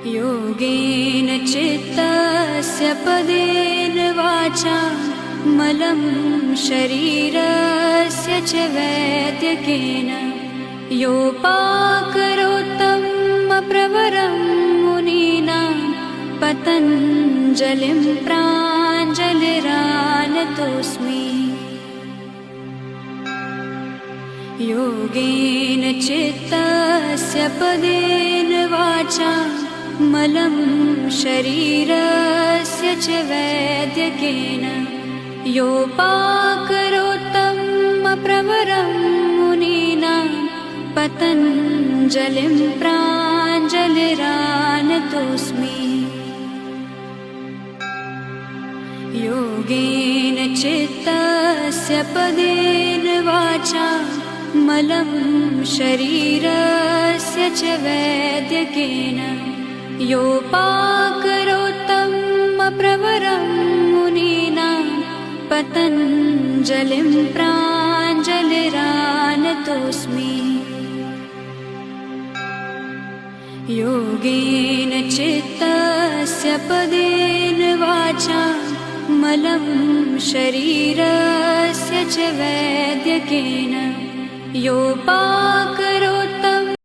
योगेन चित्तस्य पदेन वाचा मलं शरीरस्य च वैद्यकेन योपाकरोत्तं प्रवरं मुनीनां पतञ्जलिं प्राञ्जलिरानतोऽस्मि। योगेन चित्तस्य पदेन वाचा मलं शरीरस्य च वैद्यकेन योपाकरोत्तं प्रवरं मुनीनां पतञ्जलिं प्राञ्जलिरानतोऽस्मि। योगेन चित्तस्य पदेन वाचा मलं शरीरस्य च वैद्यकेन योपाकरोत्तं प्रवरं मुनीनां पतञ्जलिं प्राञ्जलिरानतोऽस्मि। योगेन चित्तस्य पदेन वाचा मलं शरीरस्य च वैद्यकेन योपाकरोत्तं